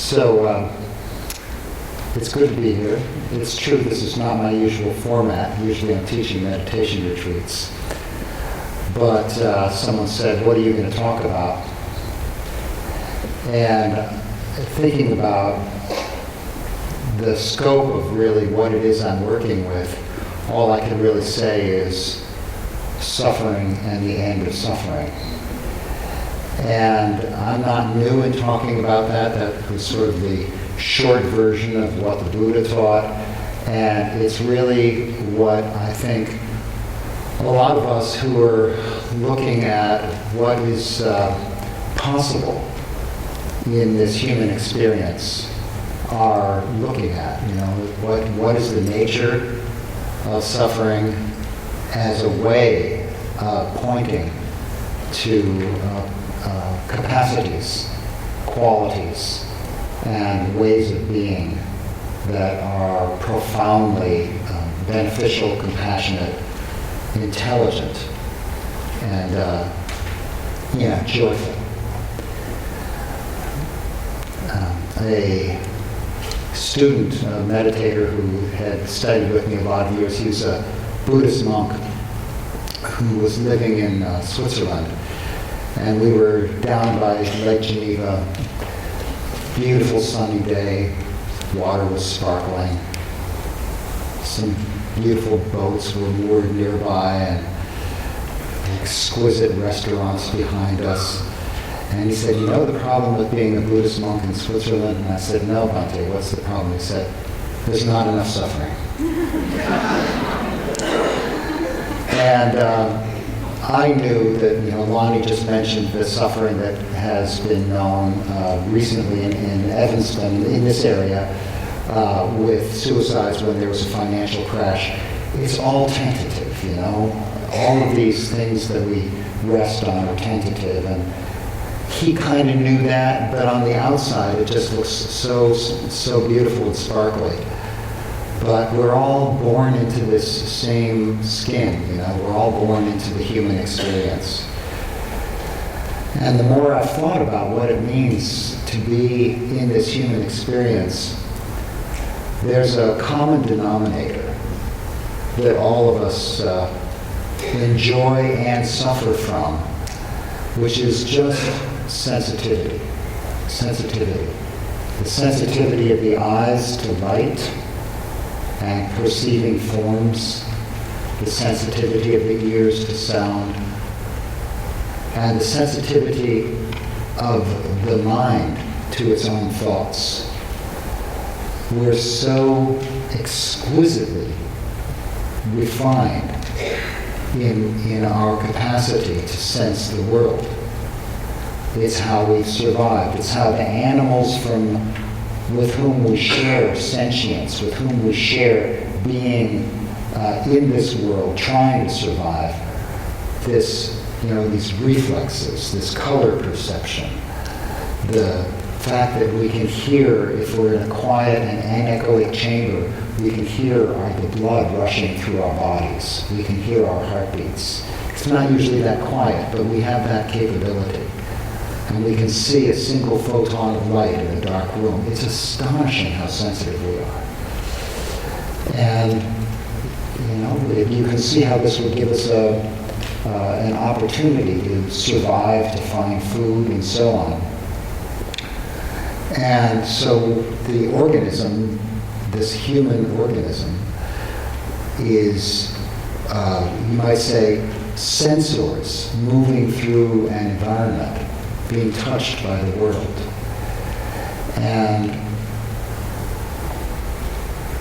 So it's good to be here. It's true this is not my usual format. Usually I'm teaching meditation retreats. But someone said, what are you going to talk about? And thinking about the scope of really what it is I'm working with, all I can really say is suffering and the end of suffering. And I'm not new in talking about that. That was sort of the short version of what the Buddha taught. And it's really what I think a lot of us who are looking at what is possible in this human experience are looking at. You know, what is the nature of suffering as a way of pointing to capacities, qualities, and ways of being that are profoundly beneficial, compassionate, intelligent, and joyful. A student, a meditator who had studied with me a lot of years, he was a Buddhist monk who was living in Switzerland. And we were down by Lake Geneva, beautiful sunny day, water was sparkling, some beautiful boats were moored nearby, and exquisite restaurants behind us. And he said, you know the problem with being a Buddhist monk in Switzerland? And I said, no, Bhante, what's the problem? He said, there's not enough suffering. And I knew that, Lonnie just mentioned the suffering that has been known recently in Evanston, in this area, with suicides when there was a financial crash. It's all tentative, All of these things that we rest on are tentative. And he kind of knew that, but on the outside it just looks so beautiful and sparkly. But we're all born into this same skin, We're all born into the human experience. And the more I've thought about what it means to be in this human experience, there's a common denominator that all of us enjoy and suffer from, which is just sensitivity. Sensitivity. The sensitivity of the eyes to light and perceiving forms, the sensitivity of the ears to sound, and the sensitivity of the mind to its own thoughts. We're so exquisitely refined in our capacity to sense the world. It's how we've survived. It's how the animals with whom we share sentience, with whom we share being in this world, trying to survive, these reflexes, this color perception, the fact that we can hear, if we're in a quiet and anechoic chamber, we can hear the blood rushing through our bodies. We can hear our heartbeats. It's not usually that quiet, but we have that capability. And we can see a single photon of light in a dark room. It's astonishing how sensitive we are. And, you can see how this would give us an opportunity to survive, to find food, and so on. And so the organism, this human organism, is, you might say, sensors moving through an environment, being touched by the world. And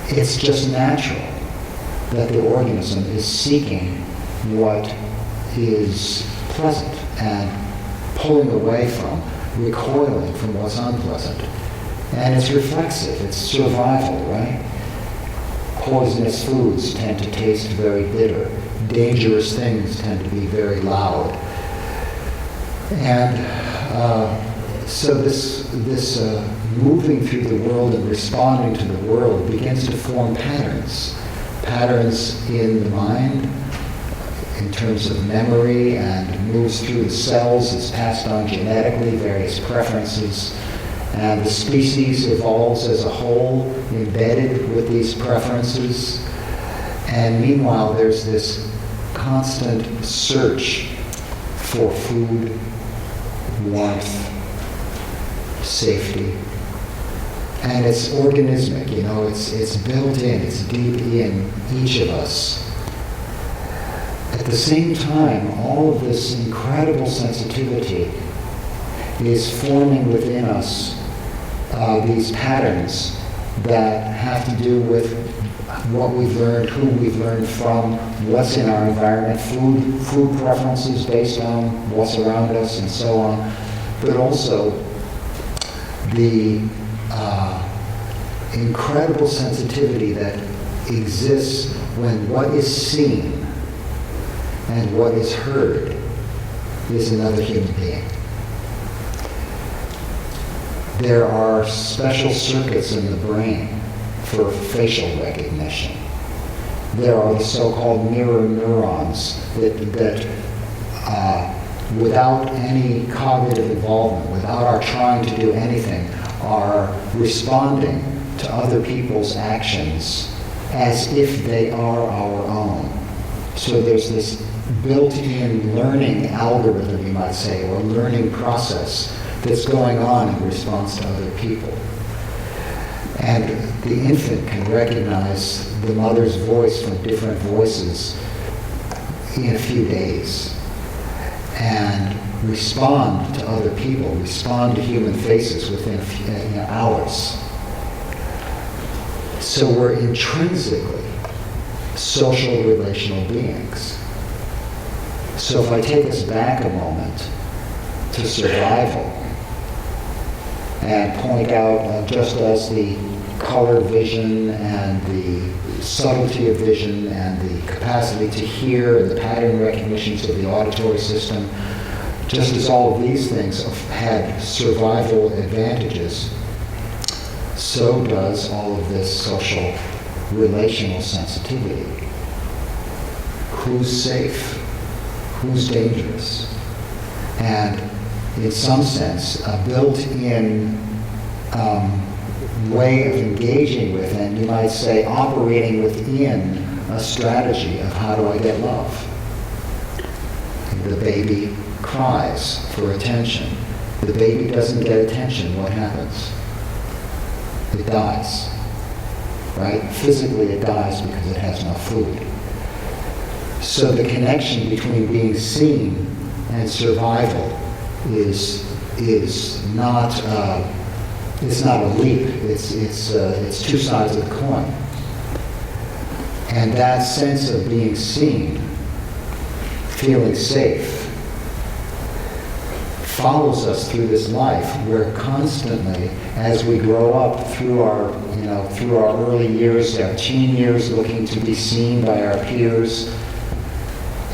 it's just natural that the organism is seeking what is pleasant and pulling away from, recoiling from what's unpleasant. And it's reflexive, it's survival, right? Poisonous foods tend to taste very bitter. Dangerous things tend to be very loud. And so this moving through the world and responding to the world begins to form patterns. Patterns in the mind, in terms of memory, and moves through the cells, is passed on genetically, various preferences, And the species evolves as a whole, embedded with these preferences. And meanwhile, there's this constant search for food, warmth, safety. And it's organismic, it's built in, it's deep in each of us. At the same time, all of this incredible sensitivity is forming within us these patterns that have to do with what we've learned, who we've learned from, what's in our environment, food preferences based on what's around us and so on, but also the incredible sensitivity that exists when what is seen and what is heard is another human being. There are special circuits in the brain for facial recognition. There are the so-called mirror neurons that without any cognitive involvement, without our trying to do anything, are responding to other people's actions as if they are our own. So there's this built-in learning algorithm, you might say, or learning process that's going on in response to other people. And the infant can recognize the mother's voice from different voices in a few days and respond to other people, respond to human faces within a few hours. So we're intrinsically social relational beings. So if I take us back a moment to survival and point out just as the color vision and the subtlety of vision and the capacity to hear and the pattern recognitions of the auditory system, just as all of these things have had survival advantages, so does all of this social relational sensitivity. Who's safe? Who's dangerous? And in some sense, a built-in way of engaging with, and you might say operating within a strategy of how do I get love. The baby cries for attention. The baby doesn't get attention, what happens? It dies, right? Physically it dies because it has no food. So the connection between being seen and survival is not it's not a leap. It's two sides of the coin. And that sense of being seen, feeling safe, follows us through this life where constantly, as we grow up through our early years, our teen years, looking to be seen by our peers,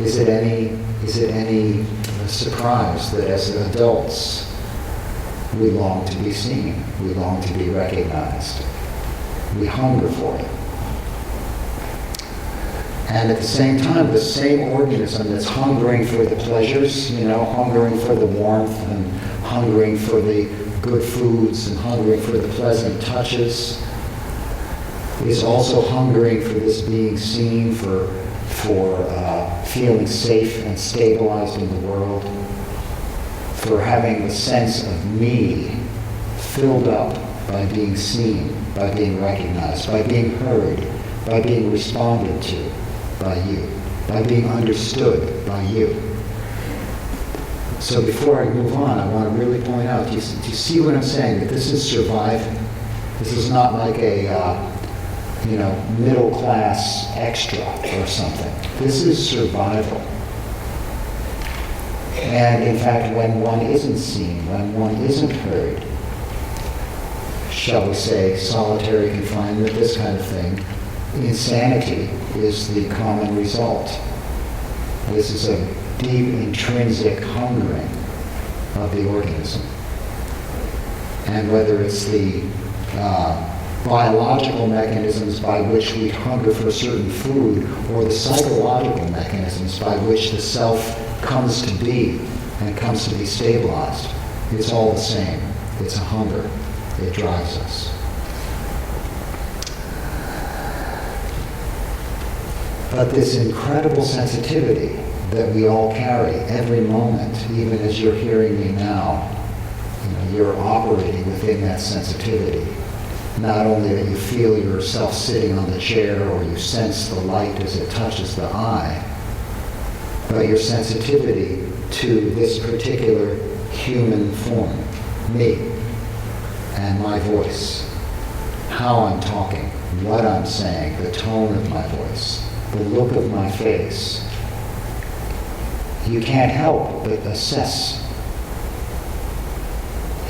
is it any surprise that as adults we long to be seen, we long to be recognized, we hunger for it. And at the same time, the same organism that's hungering for the pleasures, hungering for the warmth and hungering for the good foods and hungering for the pleasant touches, is also hungering for this being seen, for feeling safe and stabilized in the world, for having the sense of me filled up by being seen, by being recognized, by being heard, by being responded to by you, by being understood by you. So before I move on, I want to really point out, do you see what I'm saying? That this is surviving. This is not like a middle class extra or something. This is survival. And in fact, when one isn't seen, when one isn't heard, shall we say, solitary confinement, this kind of thing, insanity is the common result. This is a deep intrinsic hungering of the organism. And whether it's the biological mechanisms by which we hunger for certain food, or the psychological mechanisms by which the self comes to be and comes to be stabilized, it's all the same. It's a hunger. It drives us. But this incredible sensitivity that we all carry every moment, even as you're hearing me now, you're operating within that sensitivity. Not only that you feel yourself sitting on the chair or you sense the light as it touches the eye, but your sensitivity to this particular human form, me, and my voice, how I'm talking, what I'm saying, the tone of my voice, the look of my face. You can't help but assess.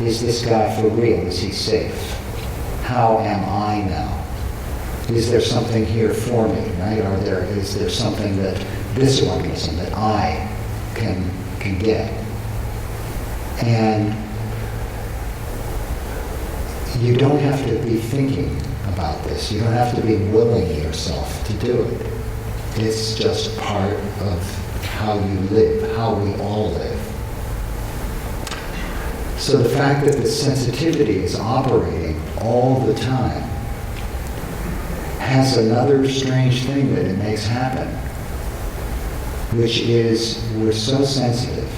Is this guy for real? Is he safe? How am I now? Is there something here for me, right? Is there something that this organism that I can get? And you don't have to be thinking about this. You don't have to be willing yourself to do it. It's just part of how you live, how we all live. So the fact that this sensitivity is operating all the time has another strange thing that it makes happen, which is we're so sensitive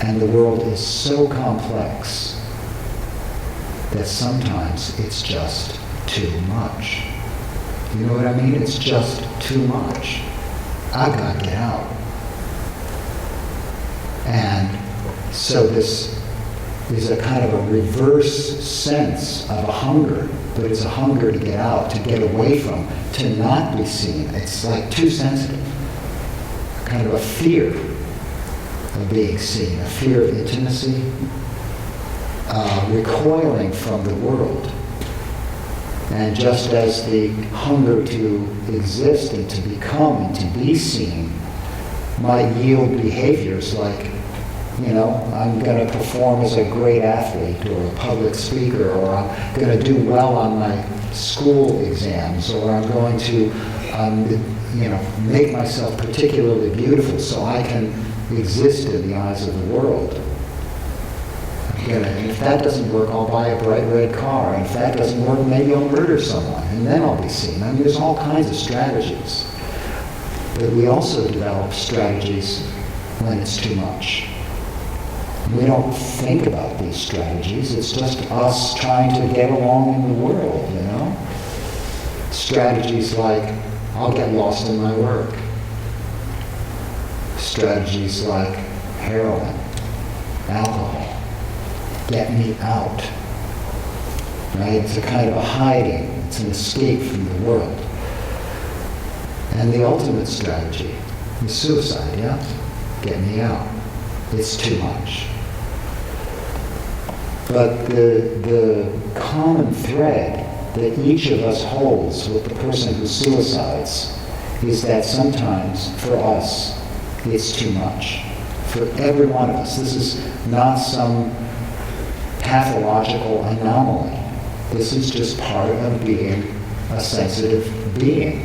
and the world is so complex that sometimes it's just too much. You know what I mean? It's just too much. I've got to get out. And so this is a kind of a reverse sense of a hunger, but it's a hunger to get out, to get away from, to not be seen. It's like too sensitive. Kind of a fear of being seen, a fear of intimacy, recoiling from the world. And just as the hunger to exist and to become and to be seen might yield behaviors like, I'm going to perform as a great athlete or a public speaker, or I'm going to do well on my school exams, or I'm going to, make myself particularly beautiful so I can exist in the eyes of the world. And if that doesn't work, I'll buy a bright red car. And if that doesn't work, maybe I'll murder someone, and then I'll be seen. I mean, there's all kinds of strategies. But we also develop strategies when it's too much. We don't think about these strategies. It's just us trying to get along in the world, Strategies like, I'll get lost in my work. Strategies like heroin, alcohol, get me out. Right? It's a kind of a hiding. It's an escape from the world. And the ultimate strategy is suicide, yeah? Get me out. It's too much. But the common thread that each of us holds with the person who suicides is that sometimes, for us, it's too much. For every one of us. This is not some pathological anomaly. This is just part of being a sensitive being,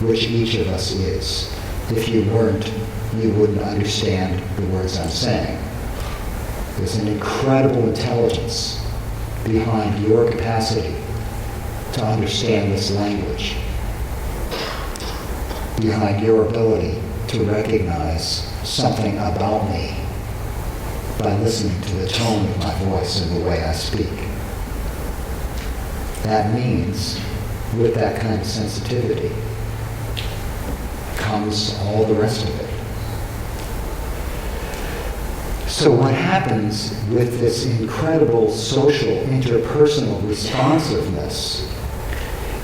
which each of us is. If you weren't, you wouldn't understand the words I'm saying. There's an incredible intelligence behind your capacity to understand this language, behind your ability to recognize something about me by listening to the tone of my voice and the way I speak. That means, with that kind of sensitivity, comes all the rest of it. So what happens with this incredible social, interpersonal responsiveness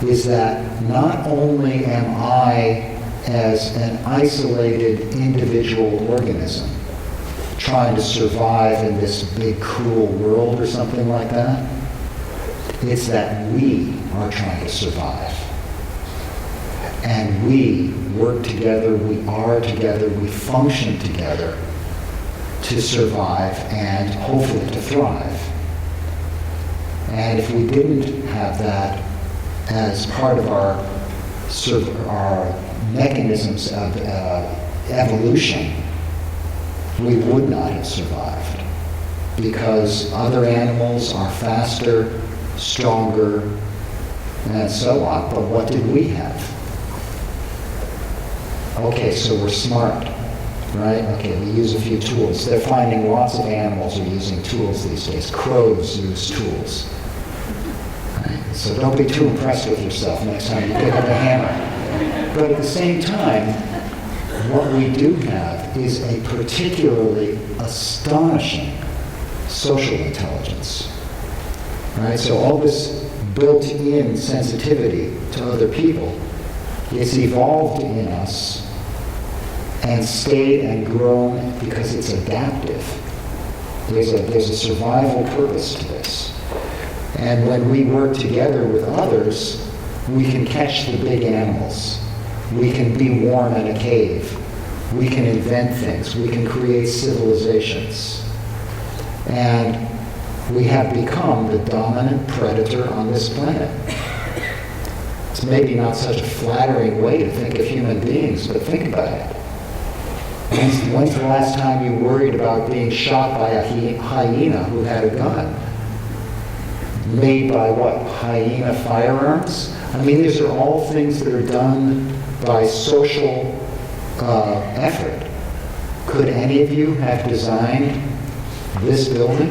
is that not only am I, as an isolated individual organism, trying to survive in this big, cruel world or something like that, it's that we are trying to survive. And we work together, we are together, we function together to survive and hopefully to thrive. And if we didn't have that as part of our mechanisms of evolution, we would not have survived. because other animals are faster, stronger, and so on. But what did we have? Okay, so we're smart, right? Okay, we use a few tools. They're finding lots of animals are using tools these days. Crows use tools. Right? So don't be too impressed with yourself next time you pick up a hammer. But at the same time, what we do have is a particularly astonishing social intelligence. Right? So all this built-in sensitivity to other people, it's evolved in us and stayed and grown because it's adaptive. There's a survival purpose to this. And when we work together with others, we can catch the big animals. We can be warm in a cave. We can invent things. We can create civilizations. And we have become the dominant predator on this planet. It's maybe not such a flattering way to think of human beings, but think about it. When's the last time you worried about being shot by a hyena who had a gun? Made by what? Hyena firearms? I mean, these are all things that are done by social effort. Could any of you have designed this building,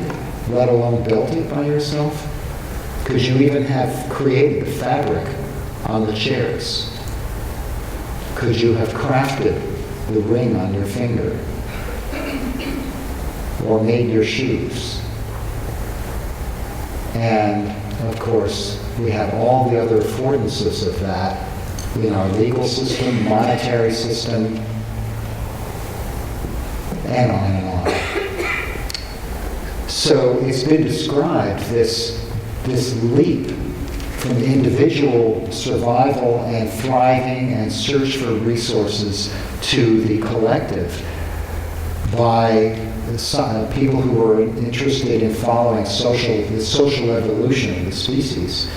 let alone built it by yourself? Could you even have created the fabric on the chairs? Could you have crafted the ring on your finger? Or made your shoes? And of course, we have all the other affordances of that in our legal system, monetary system, and on and on. So it's been described, this leap from individual survival and thriving and search for resources to the collective by people who are interested in following the social evolution of the species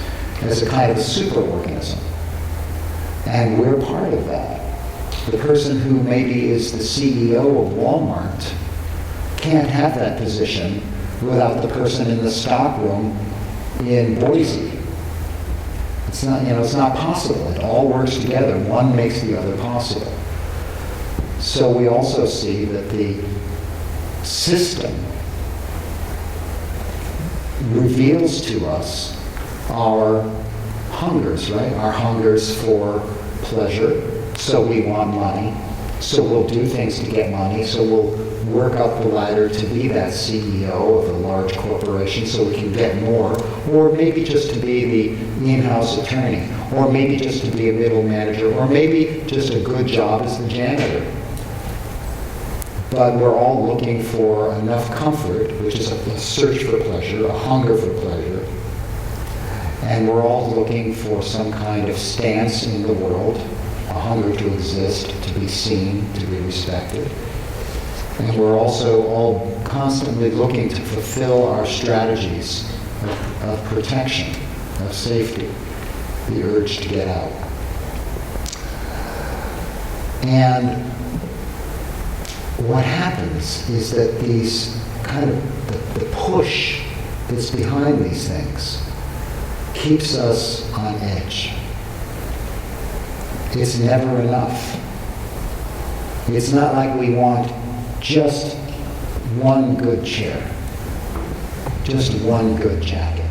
as a kind of superorganism. And we're part of that. The person who maybe is the CEO of Walmart can't have that position without the person in the stockroom in Boise. It's not possible. It all works together. One makes the other possible. So we also see that the system reveals to us our hungers, right? Our hungers for pleasure. So we want money. So we'll do things to get money. So we'll work up the ladder to be that CEO of a large corporation so we can get more. Or maybe just to be the in-house attorney. Or maybe just to be a middle manager. Or maybe just a good job as the janitor. But we're all looking for enough comfort, which is a search for pleasure, a hunger for pleasure. And we're all looking for some kind of stance in the world, a hunger to exist, to be seen, to be respected. And we're also all constantly looking to fulfill our strategies of protection, of safety, the urge to get out. And what happens is that these kind of, the push that's behind these things keeps us on edge. It's never enough. It's not like we want just one good chair, just one good jacket.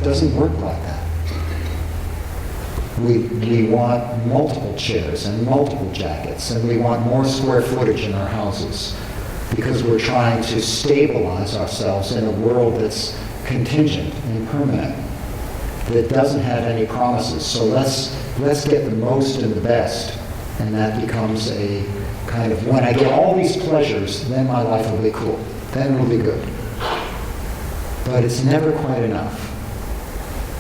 It doesn't work like that. We want multiple chairs and multiple jackets, and we want more square footage in our houses because we're trying to stabilize ourselves in a world that's contingent and permanent, that doesn't have any promises. So let's get the most and the best, and that becomes a kind of, when I get all these pleasures, then my life will be cool. Then it'll be good. But it's never quite enough.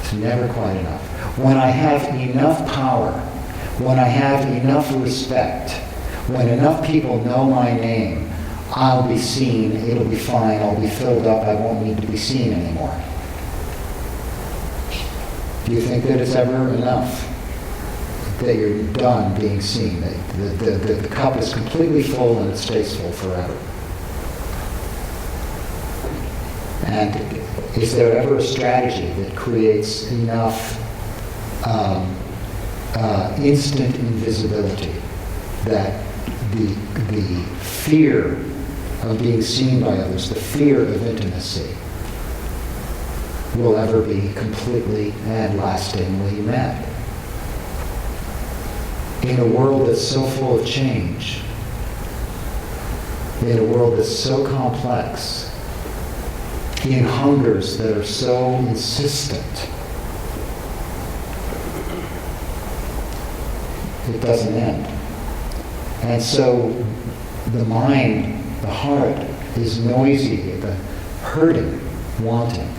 It's never quite enough. When I have enough power, when I have enough respect, when enough people know my name, I'll be seen, it'll be fine, I'll be filled up, I won't need to be seen anymore. Do you think that it's ever enough? That you're done being seen, that the cup is completely full and it stays full forever? And is there ever a strategy that creates enough instant invisibility that the fear of being seen by others, the fear of intimacy, will ever be completely and lastingly met? In a world that's so full of change, in a world that's so complex, in hungers that are so insistent, it doesn't end. And so the mind, the heart, is noisy, the hurting, wanting,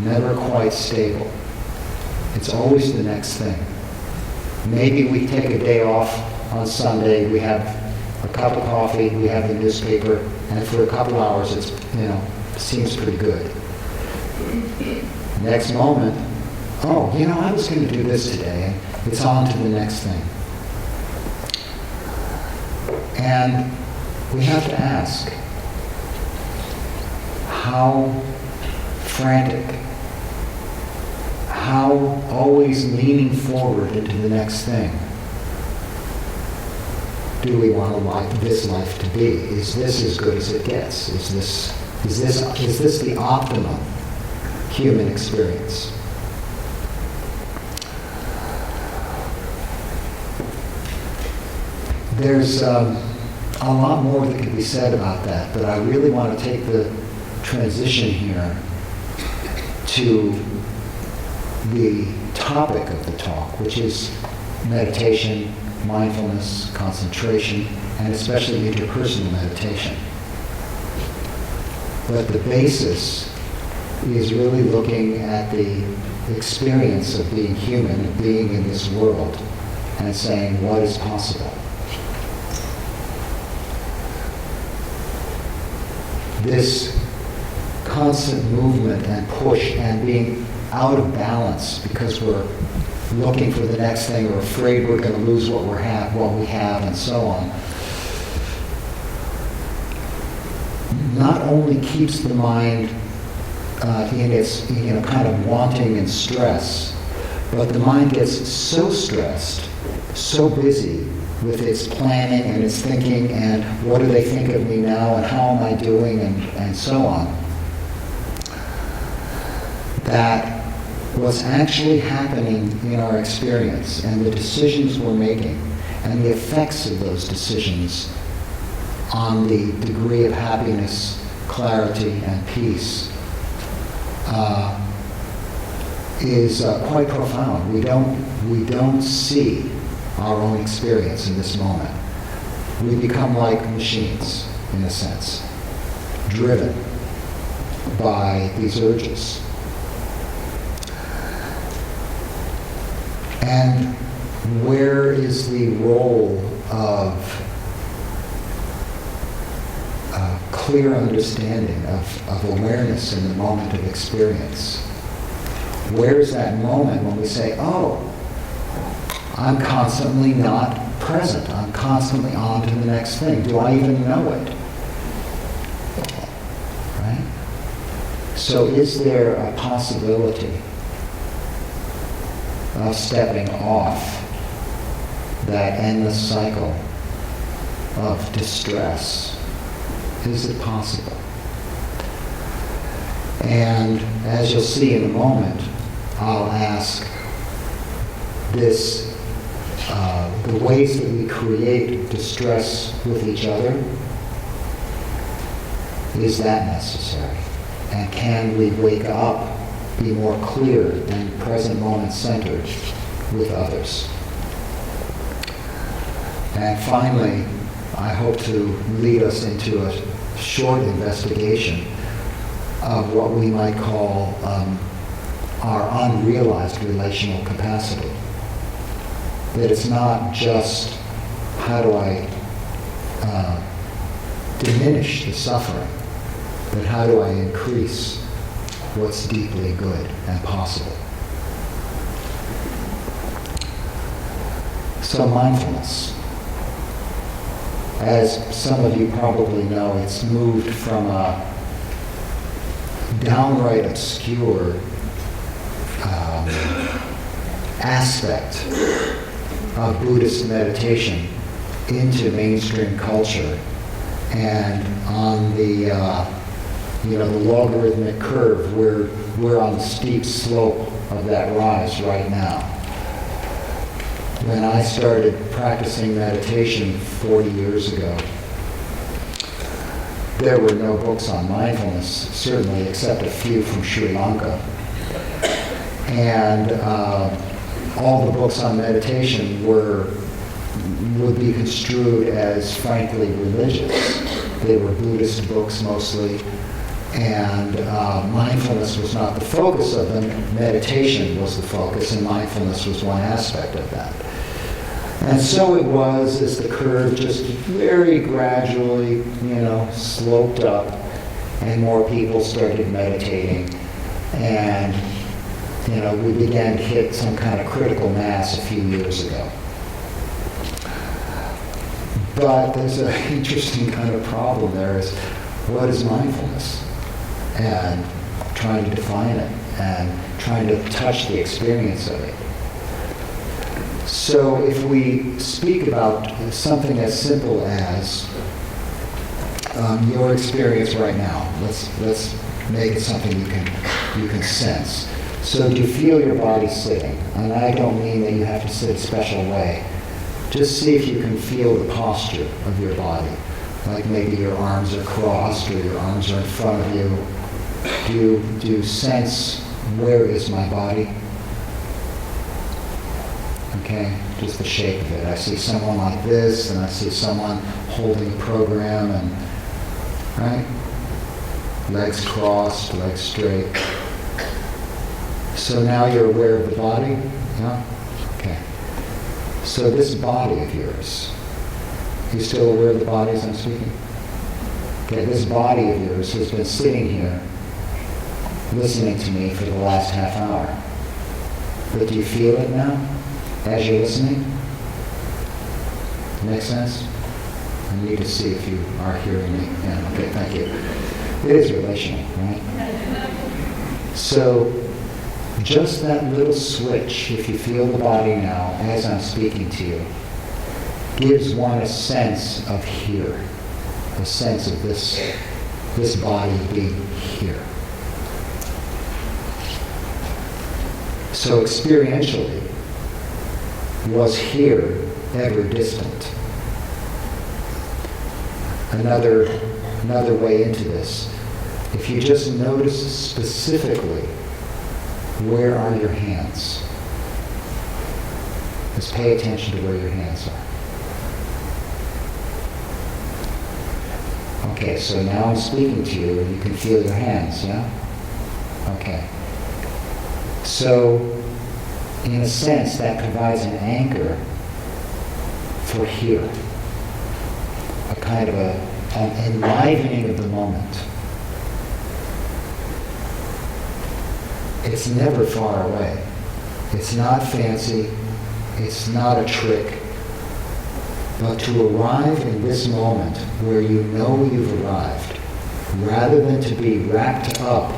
never quite stable. It's always the next thing. Maybe we take a day off on Sunday, we have a cup of coffee, we have the newspaper, and for a couple hours it's, seems pretty good. Next moment, I was going to do this today, and it's on to the next thing. And we have to ask, how frantic, how always leaning forward into the next thing do we want this life to be? Is this as good as it gets? Is this the optimum human experience? There's a lot more that could be said about that, but I really want to take the transition here to the topic of the talk, which is meditation, mindfulness, concentration, and especially interpersonal meditation. But the basis is really looking at the experience of being human, of being in this world, and saying, what is possible? This constant movement and push and being out of balance because we're looking for the next thing or afraid we're going to lose what we have, and so on, not only keeps the mind in its kind of wanting and stress, but the mind gets so stressed, so busy with its planning and its thinking and what do they think of me now and how am I doing and so on, that what's actually happening in our experience and the decisions we're making and the effects of those decisions on the degree of happiness, clarity, and peace is quite profound. We don't see our own experience in this moment. We become like machines, in a sense, driven by these urges. And where is the role of clear understanding of awareness in the moment of experience? Where is that moment when we say, I'm constantly not present. I'm constantly on to the next thing. Do I even know it? Right? So is there a possibility of stepping off that endless cycle of distress? Is it possible? And as you'll see in a moment, I'll ask the ways that we create distress with each other, is that necessary? And can we wake up, be more clear and present moment centered with others? And finally, I hope to lead us into a short investigation of what we might call our unrealized relational capacity. That it's not just how do I diminish the suffering, but how do I increase what's deeply good and possible. So mindfulness, as some of you probably know, it's moved from downright obscure aspect of Buddhist meditation into mainstream culture, and on the the logarithmic curve, we're on the steep slope of that rise right now. When I started practicing meditation 40 years ago, there were no books on mindfulness, certainly, except a few from Sri Lanka. And all the books on meditation would be construed as, frankly, religious. They were Buddhist books mostly. And mindfulness was not the focus of them. Meditation was the focus, and mindfulness was one aspect of that. And so it was as the curve just very gradually, sloped up, and more people started meditating. And, we began to hit some kind of critical mass a few years ago. But there's an interesting kind of problem there is, what is mindfulness? And trying to define it, and trying to touch the experience of it. So if we speak about something as simple as your experience right now, let's make it something you can sense. So do you feel your body sitting? And I don't mean that you have to sit a special way. Just see if you can feel the posture of your body. Like maybe your arms are crossed or your arms are in front of you. Do you sense, where is my body? Okay, just the shape of it. I see someone like this, and I see someone holding a program, and right? Legs crossed, legs straight. So now you're aware of the body? Yeah? Okay. So this body of yours, you still aware of the body as I'm speaking? Okay, this body of yours has been sitting here listening to me for the last half hour. But do you feel it now as you're listening? Make sense? I need to see if you are hearing me. Yeah, okay, thank you. It is relational, right? So just that little switch, if you feel the body now as I'm speaking to you, gives one a sense of here, a sense of this body being here. So experientially, was here ever distant? Another way into this, if you just notice specifically, where are your hands? Just pay attention to where your hands are. Okay, so now I'm speaking to you and you can feel your hands, yeah? Okay. So, in a sense, that provides an anchor for here. A kind of an enlivening of the moment. It's never far away. It's not fancy. It's not a trick. But to arrive in this moment where you know you've arrived, rather than to be wrapped up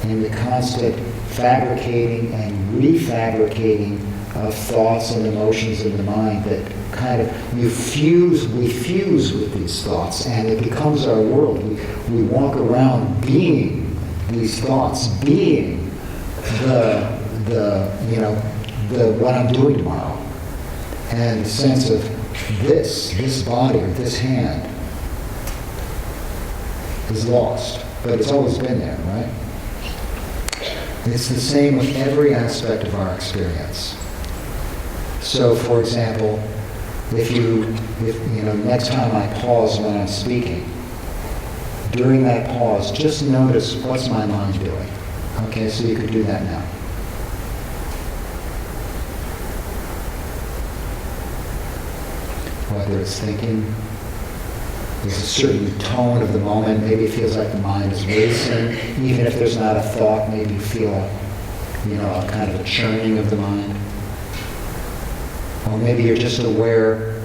in the constant fabricating and refabricating of thoughts and emotions in the mind that kind of we fuse with these thoughts, and it becomes our world. We walk around being these thoughts, being the what I'm doing tomorrow, and the sense of this body or this hand is lost, but it's always been there, right? It's the same with every aspect of our experience. So, for example, if next time I pause when I'm speaking, during that pause, just notice what's my mind doing. Okay, so you could do that now. Whether it's thinking, there's a certain tone of the moment, maybe it feels like the mind is racing, even if there's not a thought, maybe you feel a kind of a churning of the mind. Or maybe you're just aware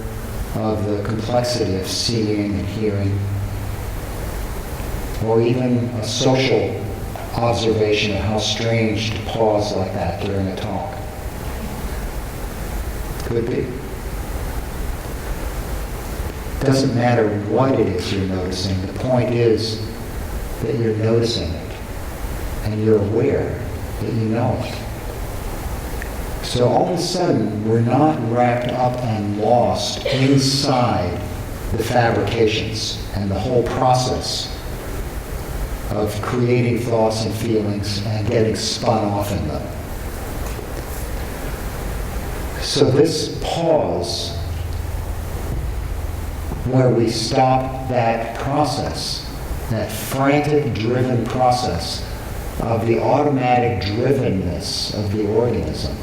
of the complexity of seeing and hearing. Or even a social observation of how strange to pause like that during a talk. Could be. Doesn't matter what it is you're noticing. The point is that you're noticing it and you're aware that you know it. So all of a sudden, we're not wrapped up and lost inside the fabrications and the whole process of creating thoughts and feelings and getting spun off in them. So this pause, where we stop that process, that frantic driven process of the automatic drivenness of the organism,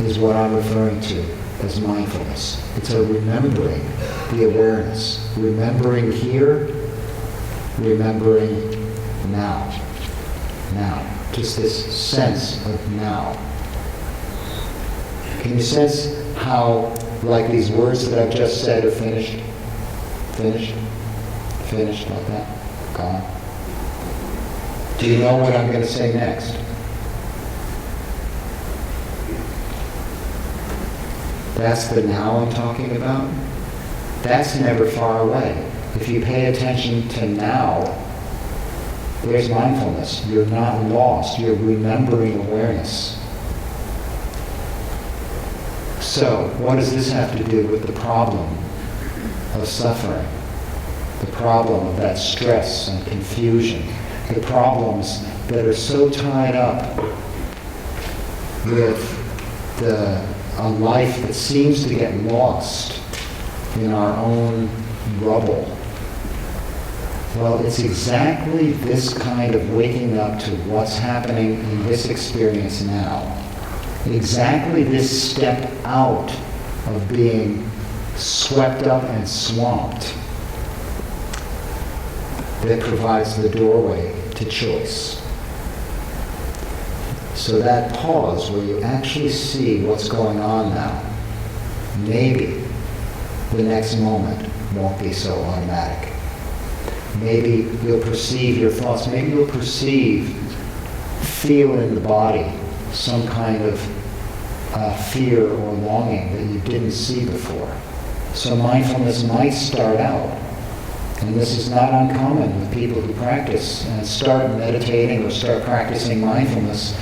is what I'm referring to as mindfulness. It's a remembering the awareness, remembering here, remembering now. Now. Just this sense of now. Can you sense how, like these words that I've just said are finished? Finished? Finished like that? Gone? Do you know what I'm going to say next? That's the now I'm talking about. That's never far away. If you pay attention to now, there's mindfulness. You're not lost. You're remembering awareness. So, what does this have to do with the problem of suffering? The problem of that stress and confusion? The problems that are so tied up with a life that seems to get lost in our own rubble. Well, it's exactly this kind of waking up to what's happening in this experience now. Exactly this step out of being swept up and swamped that provides the doorway to choice. So that pause where you actually see what's going on now, maybe the next moment won't be so automatic. Maybe you'll perceive your thoughts, maybe you'll feel in the body some kind of fear or longing that you didn't see before. So mindfulness might start out, and this is not uncommon with people who practice and start meditating or start practicing mindfulness,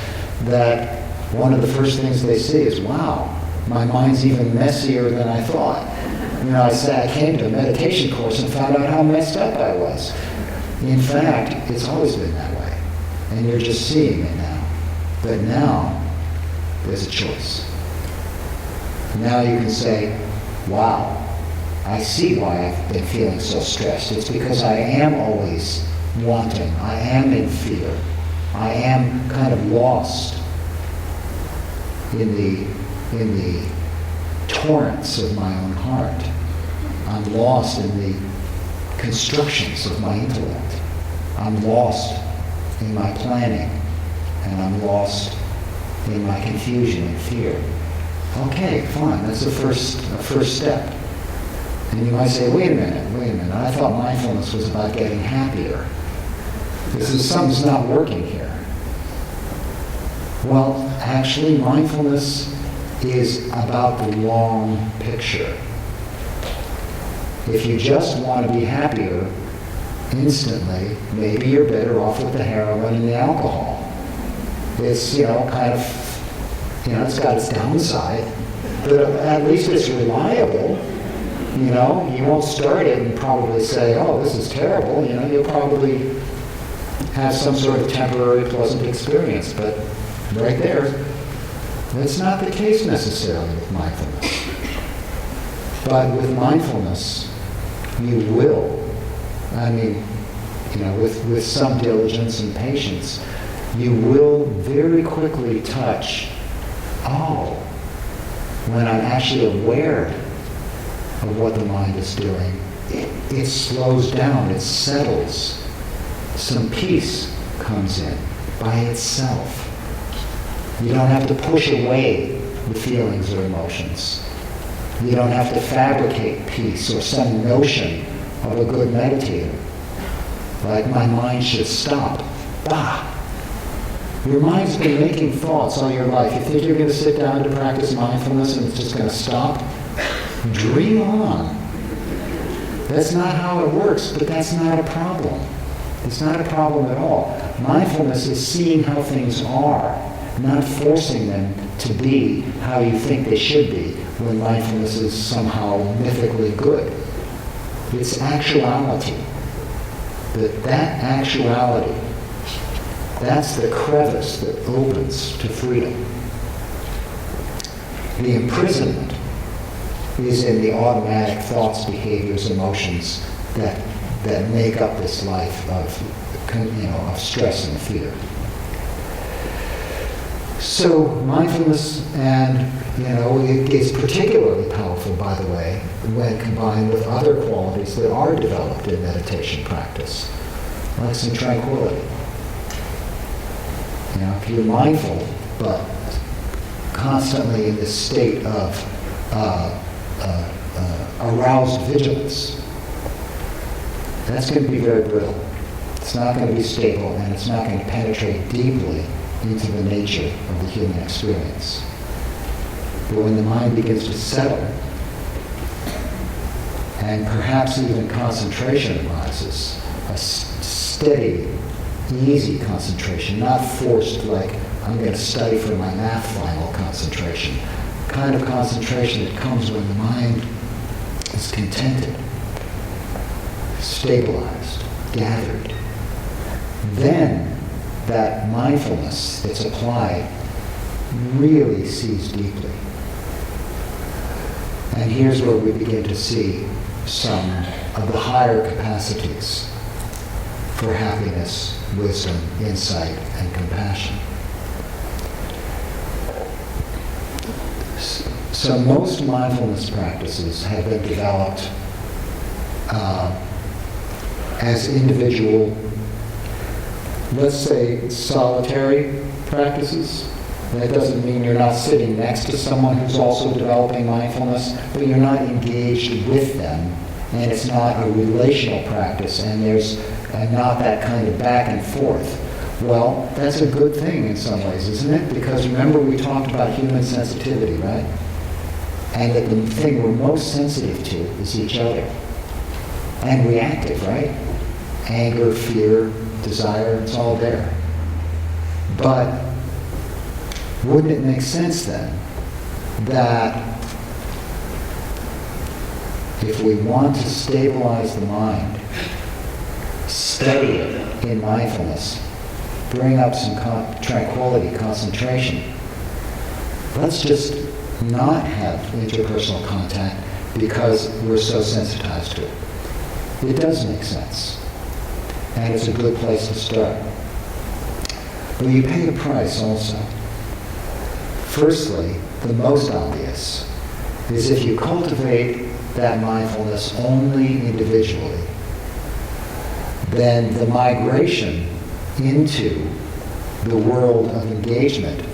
that one of the first things they see is, wow, my mind's even messier than I thought. You know, I came to a meditation course and found out how messed up I was. In fact, it's always been that way. And you're just seeing it now. But now, there's a choice. Now you can say, wow, I see why I've been feeling so stressed. It's because I am always wanting. I am in fear. I am kind of lost in the torrents of my own heart. I'm lost in the constructions of my intellect. I'm lost in my planning, and I'm lost in my confusion and fear. Okay, fine, that's a first step. And you might say, wait a minute, I thought mindfulness was about getting happier. Something's not working here. Well, actually, mindfulness is about the long picture. If you just want to be happier instantly, maybe you're better off with the heroin and the alcohol. It's, it's got its downside, but at least it's reliable. You won't start it and probably say, oh, this is terrible. You'll probably have some sort of temporary pleasant experience, but right there, that's not the case necessarily with mindfulness. But with mindfulness, you will, with some diligence and patience, you will very quickly touch, when I'm actually aware of what the mind is doing, it slows down, it settles. Some peace comes in by itself. You don't have to push away the feelings or emotions. You don't have to fabricate peace or some notion of a good meditator. Like my mind should stop Bah! Your mind's been making thoughts all your life. You think you're going to sit down to practice mindfulness and it's just going to stop? Dream on. That's not how it works, but that's not a problem. It's not a problem at all. Mindfulness is seeing how things are, not forcing them to be how you think they should be when mindfulness is somehow mythically good. It's actuality. That actuality, that's the crevice that opens to freedom. The imprisonment is in the automatic thoughts, behaviors, emotions that make up this life of stress and fear. So mindfulness, and it is particularly powerful, by the way, when combined with other qualities that are developed in meditation practice, like some tranquility. If you're mindful, but constantly in this state of aroused vigilance, that's going to be very brittle. It's not going to be stable, and it's not going to penetrate deeply into the nature of the human experience. But when the mind begins to settle, and perhaps even concentration arises, a steady, easy concentration, not forced like, I'm going to study for my math final concentration. The kind of concentration that comes when the mind is contented, stabilized, gathered. Then that mindfulness that's applied really sees deeply. And here's where we begin to see some of the higher capacities for happiness, wisdom, insight, and compassion. So most mindfulness practices have been developed as individual, let's say, solitary practices. That doesn't mean you're not sitting next to someone who's also developing mindfulness, but you're not engaged with them, and it's not a relational practice, and there's not that kind of back and forth. Well, that's a good thing in some ways, isn't it? Because remember we talked about human sensitivity, right? And that the thing we're most sensitive to is each other. And reactive, right? Anger, fear, desire, it's all there. But wouldn't it make sense then that if we want to stabilize the mind, study it in mindfulness, bring up some tranquility, concentration, let's just not have interpersonal contact because we're so sensitized to it. It does make sense. And it's a good place to start. But you pay a price also. Firstly, the most obvious is if you cultivate that mindfulness only individually, then the migration into the world of engagement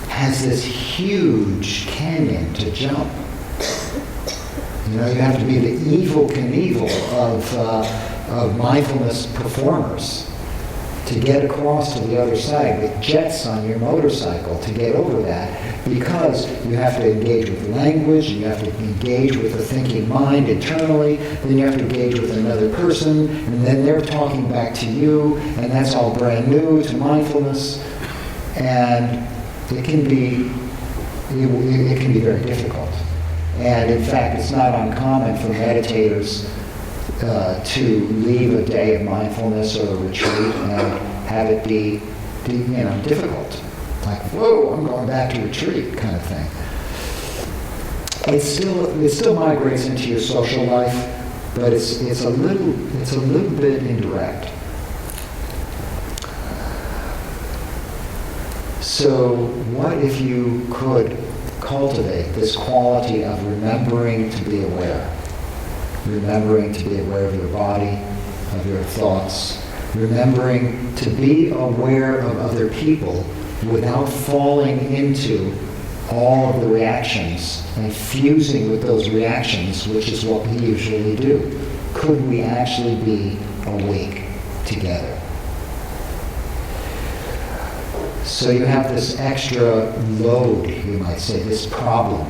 has this huge canyon to jump. You have to be the Evel Knievel of mindfulness performers to get across to the other side with jets on your motorcycle to get over that, because you have to engage with language, you have to engage with the thinking mind internally, then you have to engage with another person, and then they're talking back to you, and that's all brand new to mindfulness, and it can be very difficult. And in fact, it's not uncommon for meditators to leave a day of mindfulness or a retreat and have it be difficult. Like, whoa, I'm going back to retreat kind of thing. It still migrates into your social life, but it's a little bit indirect. So what if you could cultivate this quality of remembering to be aware? Remembering to be aware of your body, of your thoughts, remembering to be aware of other people without falling into all of the reactions and fusing with those reactions, which is what we usually do. Could we actually be awake together? So you have this extra load, you might say, this problem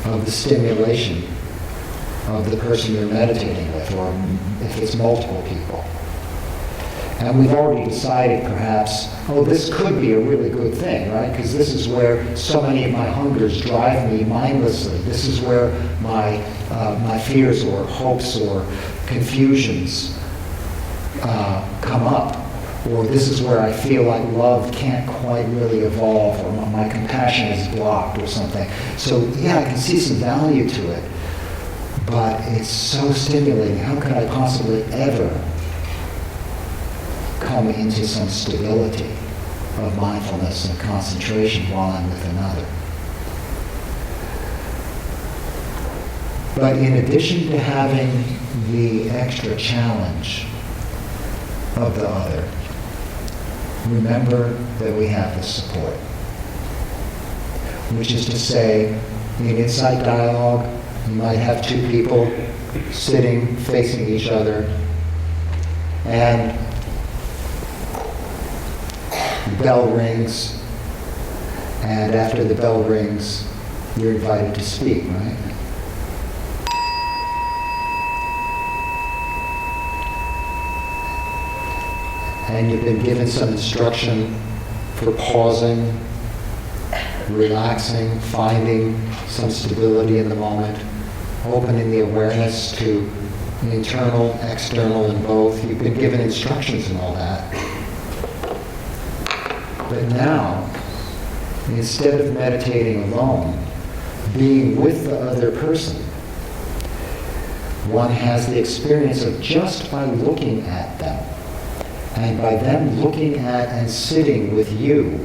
of the stimulation of the person you're meditating with, or if it's multiple people. And we've already decided perhaps, oh, this could be a really good thing, right? Because this is where so many of my hungers drive me mindlessly. This is where my fears or hopes or confusions come up. Or this is where I feel like love can't quite really evolve, or my compassion is blocked or something. So yeah, I can see some value to it, but it's so stimulating. How could I possibly ever come into some stability of mindfulness and concentration while I'm with another? But in addition to having the extra challenge of the other, remember that we have this support. Which is to say, in insight dialogue, you might have two people sitting facing each other, and the bell rings, and after the bell rings, you're invited to speak, right? And you've been given some instruction for pausing, relaxing, finding some stability in the moment, opening the awareness to internal, external, and both. You've been given instructions and all that. But now, instead of meditating alone, being with the other person, one has the experience of just by looking at them, and by them looking at and sitting with you,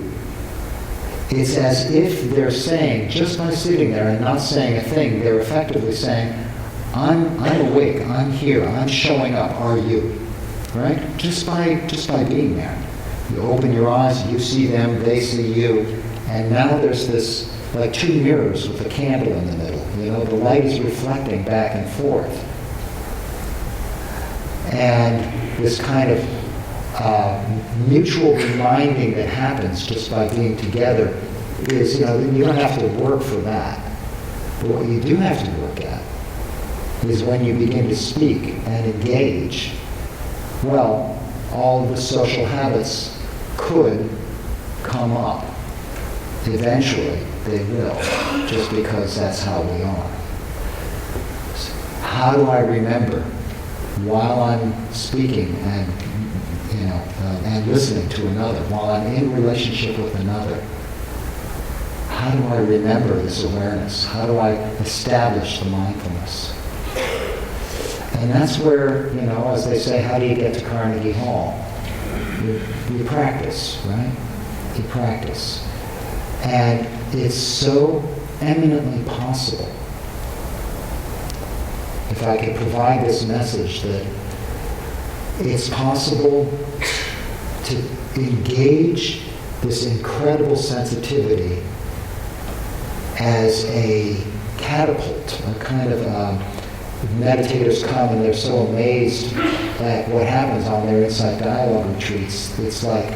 it's as if they're saying, just by sitting there and not saying a thing, they're effectively saying, I'm awake, I'm here, I'm showing up, are you? Right? Just by being there. You open your eyes, you see them, they see you, and now there's this, like two mirrors with a candle in the middle. You know, the light is reflecting back and forth. And this kind of mutual reminding that happens just by being together is, you don't have to work for that. But what you do have to work at is when you begin to speak and engage, well, all of the social habits could come up. Eventually, they will, just because that's how we are. How do I remember while I'm speaking and and listening to another, while I'm in relationship with another? How do I remember this awareness? How do I establish the mindfulness? And that's where, as they say, how do you get to Carnegie Hall? You practice, right? You practice. And it's so eminently possible, if I could provide this message, that it's possible to engage this incredible sensitivity as a catapult, a kind of meditators come and they're so amazed at what happens on their insight dialogue retreats. It's like,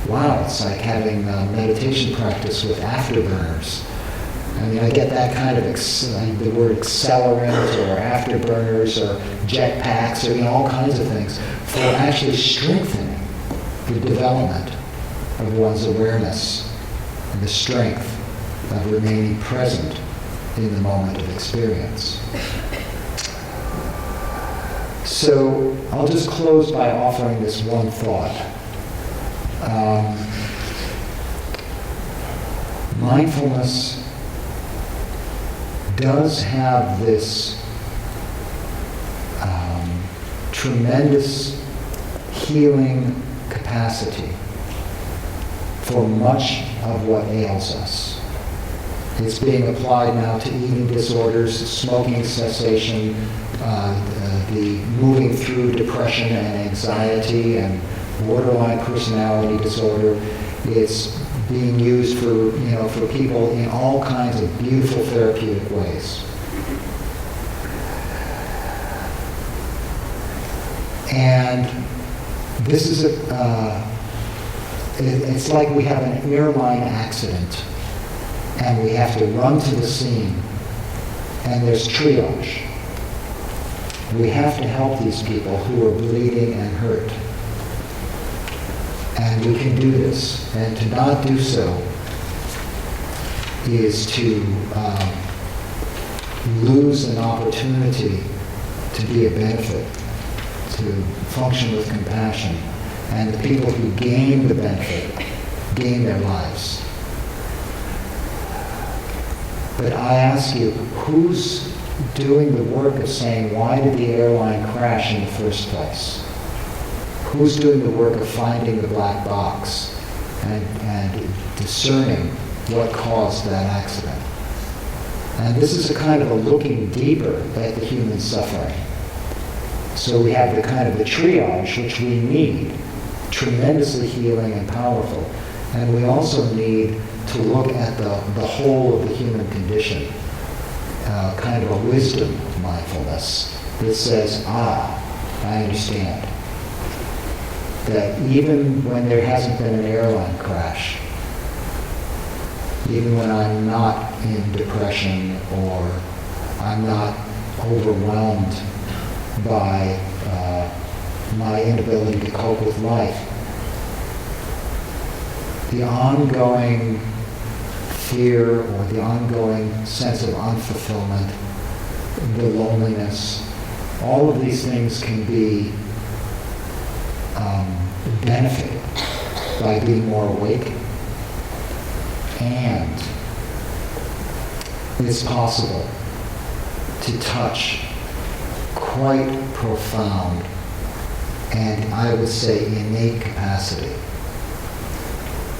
wow, it's like having meditation practice with afterburners. I mean, I get that kind of, the word accelerant or afterburners or jetpacks or all kinds of things for actually strengthening the development of one's awareness and the strength of remaining present in the moment of experience. So I'll just close by offering this one thought. Mindfulness does have this tremendous healing capacity for much of what ails us. It's being applied now to eating disorders, smoking cessation, the moving through depression and anxiety and borderline personality disorder. It's being used for people in all kinds of beautiful therapeutic ways. And this is it's like we have an airline accident and we have to run to the scene, and there's triage. We have to help these people who are bleeding and hurt. And we can do this. And to not do so is to lose an opportunity to be a benefit, to function with compassion. And the people who gain the benefit gain their lives. But I ask you, who's doing the work of saying, why did the airline crash in the first place? Who's doing the work of finding the black box and discerning what caused that accident? And this is a kind of a looking deeper at the human suffering. So we have the kind of the triage which we need, tremendously healing and powerful. And we also need to look at the whole of the human condition, kind of a wisdom mindfulness that says, I understand. That even when there hasn't been an airline crash, even when I'm not in depression or I'm not overwhelmed by my inability to cope with life, the ongoing fear or the ongoing sense of unfulfillment, the loneliness, all of these things can be benefited by being more awake. And it's possible to touch quite profound and I would say innate capacity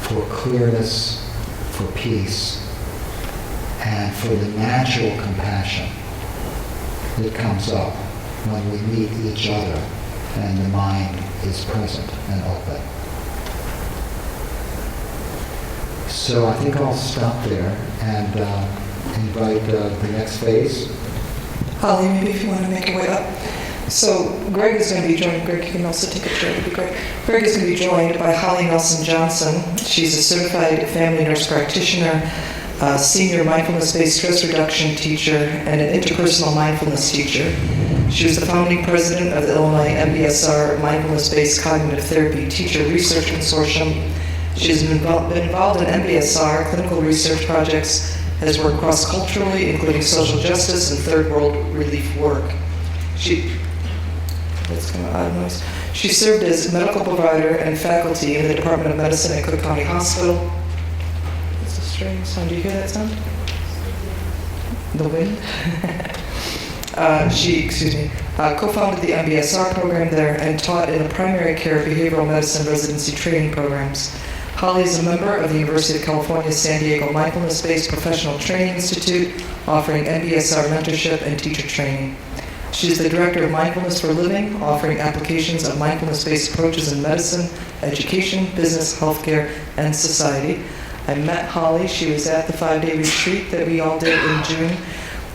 for clearness, for peace, and for the natural compassion that comes up when we meet each other and the mind is present and open. So I think I'll stop there and invite the next phase. Holly, maybe if you want to make your way up. So Greg is going to be joined. Greg, you can also take a chair. That'd be great. Greg is going to be joined by Holly Nelson-Johnson. She's a certified family nurse practitioner, a senior mindfulness-based stress reduction teacher, and an interpersonal mindfulness teacher. She was the founding president of the Illinois MBSR Mindfulness-Based Cognitive Therapy Teacher Research Consortium. She has been involved in MBSR clinical research projects, has worked cross-culturally, including social justice and third world relief work. She served as medical provider and faculty in the Department of Medicine at Cook County Hospital. It's a strange sound. Do you hear that sound? The wind? She co-founded the MBSR program there and taught in the primary care behavioral medicine residency training programs. Holly is a member of the University of California, San Diego Mindfulness-Based Professional Training Institute, offering MBSR mentorship and teacher training. She is the director of Mindfulness for Living, offering applications of mindfulness-based approaches in medicine, education, business, healthcare, and society. I met Holly. She was at the 5-day retreat that we all did in June.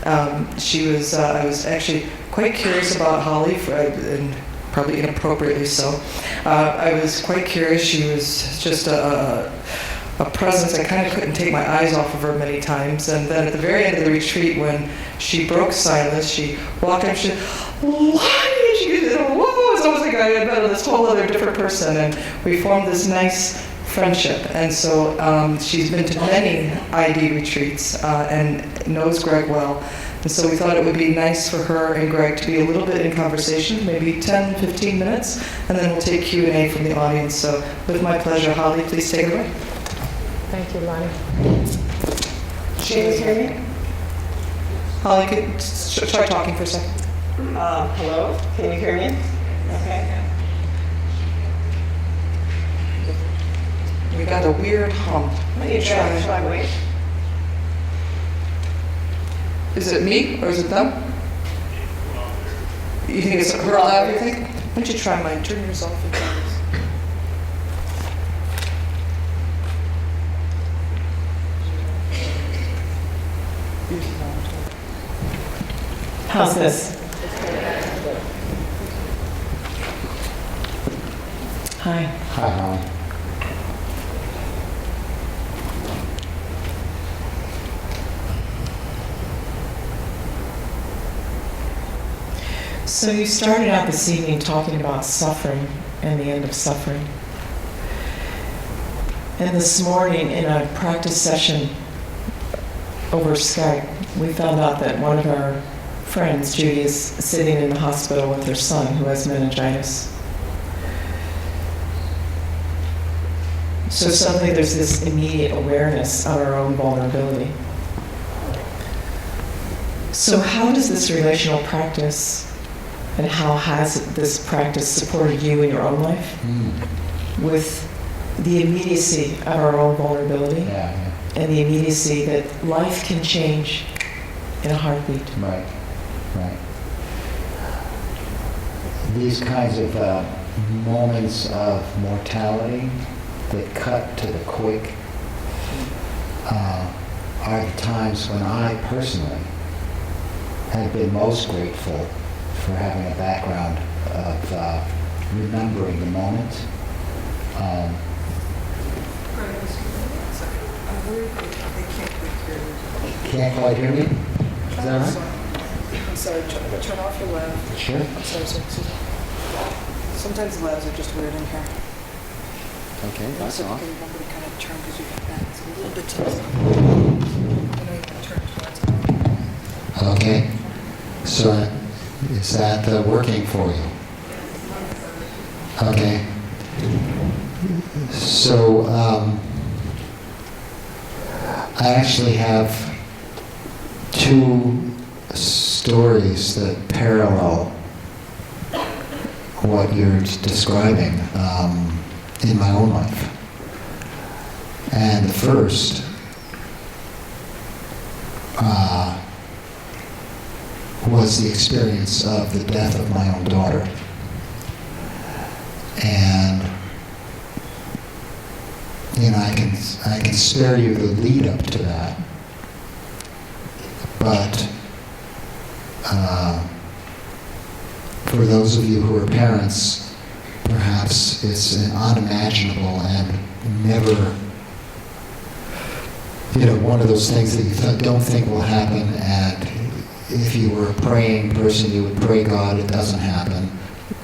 I was actually quite curious about Holly, and probably inappropriately so. I was quite curious. She was just a presence. I kind of couldn't take my eyes off of her many times. And then at the very end of the retreat, when she broke silence, she walked up, she said, "Lonnie," she said, "Whoa," it's almost like I had met this whole other different person. And we formed this nice friendship. And so she's been to many ID retreats and knows Greg well. And so we thought it would be nice for her and Greg to be a little bit in conversation, maybe 10, 15 minutes, and then we'll take Q&A from the audience. So with my pleasure, Holly, please take it away. Thank you, Lonnie. Can you hear me? Holly, could try talking for a second. Hello? Can you hear me? Okay. We got a weird hum. Let me try. Shall I wait? Is it me or is it them? You think it's her loud, you think? Why don't you try mine? Turn yours off. How's this? Hi. Hi, Holly. So you started out this evening talking about suffering and the end of suffering. And this morning in a practice session over Skype, we found out that one of our friends, Judy, is sitting in the hospital with her son who has meningitis. So suddenly there's this immediate awareness of our own vulnerability. So how does this relational practice, and how has this practice supported you in your own life? With the immediacy of our own vulnerability, and the immediacy that life can change in a heartbeat. Right. These kinds of moments of mortality that cut to the quick are the times when I personally have been most grateful for having a background of remembering the moment. Can't quite hear me? Is that right? I'm sorry, turn off your lab. Sure. I'm sorry, excuse me. Sometimes the labs are just weird in here. Okay, that's off. If you can remember to kind of turn, because you got that. It's a little bit tough. I know you can turn towards it. Okay. So is that working for you? Okay. So I actually have two stories that parallel what you're describing in my own life. And the first was the experience of the death of my own daughter. And I can spare you the lead up to that, but for those of you who are parents, perhaps it's an unimaginable and never, one of those things that you don't think will happen, and if you were a praying person, you would pray God it doesn't happen.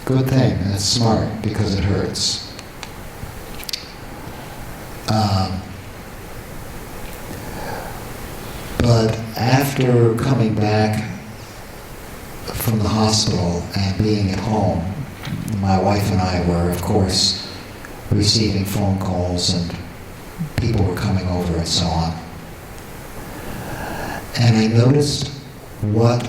Good thing, that's smart, because it hurts. But after coming back from the hospital and being at home, my wife and I were, of course, receiving phone calls and people were coming over and so on. And I noticed when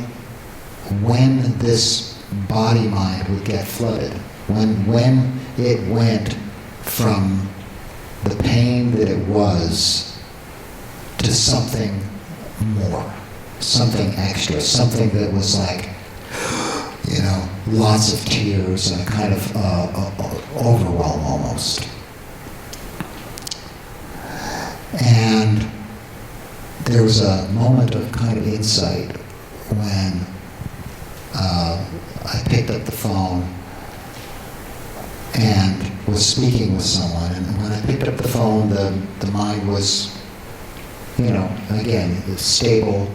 this body-mind would get flooded, when it went from the pain that it was to something more, something extra, something that was like, lots of tears and a kind of overwhelm almost. And there was a moment of kind of insight when I picked up the phone and was speaking with someone. And when I picked up the phone, the mind was, again, stable,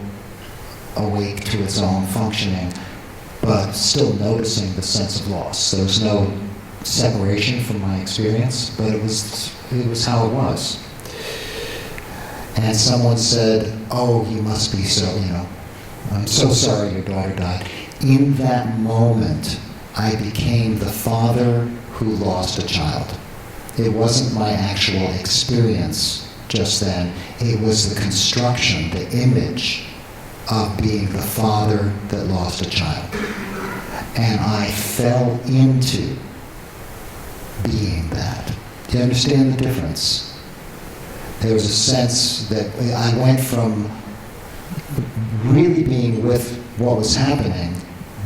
awake to its own functioning, but still noticing the sense of loss. There was no separation from my experience, but it was how it was. And someone said, "Oh, you must be so, I'm so sorry your daughter died." In that moment, I became the father who lost a child. It wasn't my actual experience just then. It was the construction, the image of being the father that lost a child. And I fell into being that. Do you understand the difference? There was a sense that I went from really being with what was happening,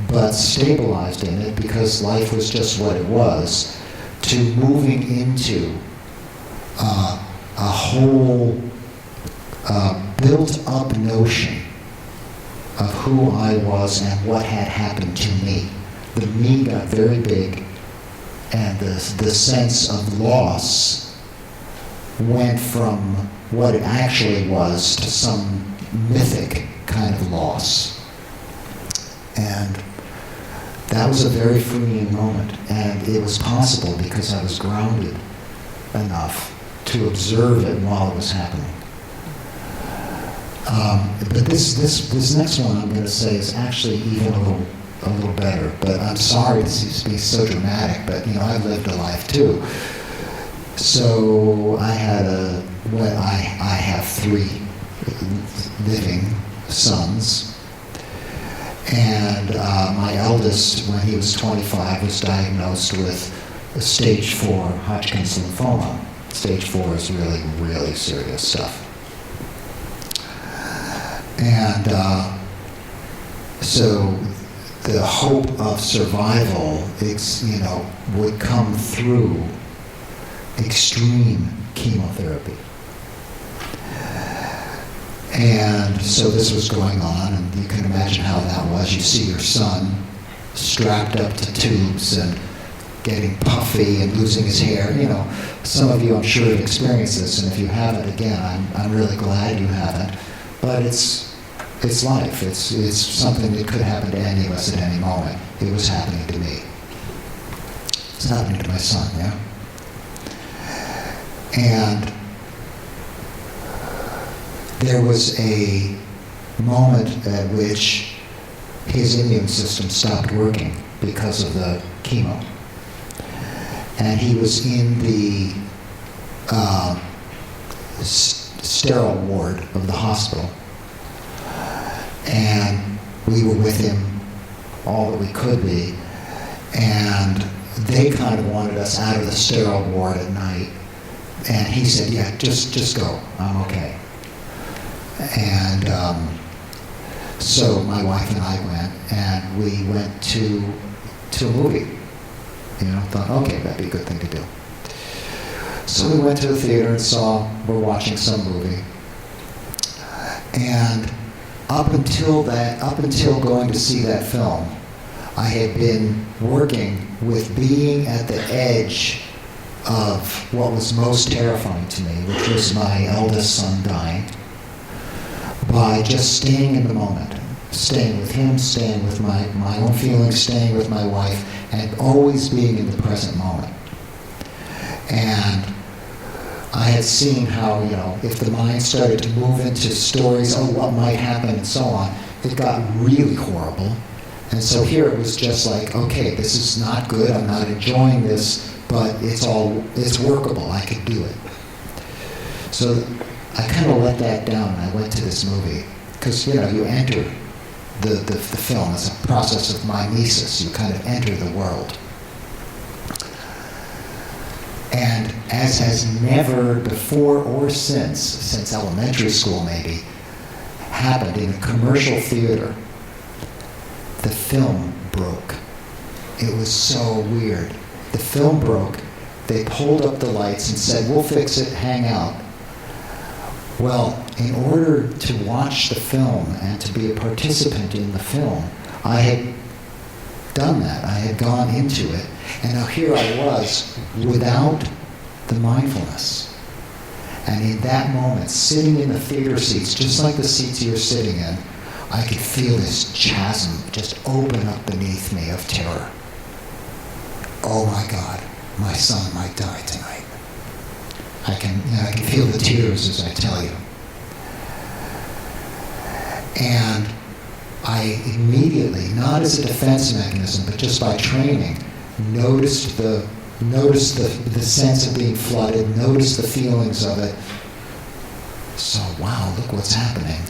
but stabilized in it because life was just what it was, to moving into a whole built-up notion of who I was and what had happened to me. The me got very big, and the sense of loss went from what it actually was to some mythic kind of loss. And that was a very freeing moment, and it was possible because I was grounded enough to observe it while it was happening. But this next one I'm going to say is actually even a little better. But I'm sorry to be so dramatic, but I've lived a life too. So I have 3 living sons, and my eldest, when he was 25, was diagnosed with stage 4 Hodgkin's lymphoma. Stage 4 is really, really serious stuff. And so the hope of survival, would come through extreme chemotherapy. And so this was going on, and you can imagine how that was. You see your son strapped up to tubes and getting puffy and losing his hair. Some of you, I'm sure, have experienced this, and if you haven't, again, I'm really glad you haven't. But it's life. It's something that could happen to any of us at any moment. It was happening to me. It's happening to my son, yeah? And there was a moment at which his immune system stopped working because of the chemo. And he was in the sterile ward of the hospital. And we were with him all that we could be. And they kind of wanted us out of the sterile ward at night. And he said, yeah, just go. I'm okay. And so my wife and I went, and we went to a movie. Thought, okay, that'd be a good thing to do. So we went to the theater and we're watching some movie. And up until going to see that film, I had been working with being at the edge of what was most terrifying to me, which was my eldest son dying, by just staying in the moment, staying with him, staying with my own feelings, staying with my wife, and always being in the present moment. And I had seen how, if the mind started to move into stories, what might happen and so on, it got really horrible. And so here it was just like, okay, this is not good, I'm not enjoying this, but it's workable, I could do it. So I kind of let that down and I went to this movie. Because, you enter the film as a process of mimesis. You kind of enter the world. And as has never before or since elementary school maybe, happened in a commercial theater, the film broke. It was so weird. The film broke. They pulled up the lights and said, we'll fix it, hang out. Well, in order to watch the film and to be a participant in the film, I had done that. I had gone into it. And now here I was without the mindfulness. And in that moment, sitting in the theater seats, just like the seats you're sitting in, I could feel this chasm just open up beneath me of terror. Oh my God, my son might die tonight. I can feel the tears as I tell you. And I immediately, not as a defense mechanism, but just by training, noticed the sense of being flooded, noticed the feelings of it. So, wow, look what's happening.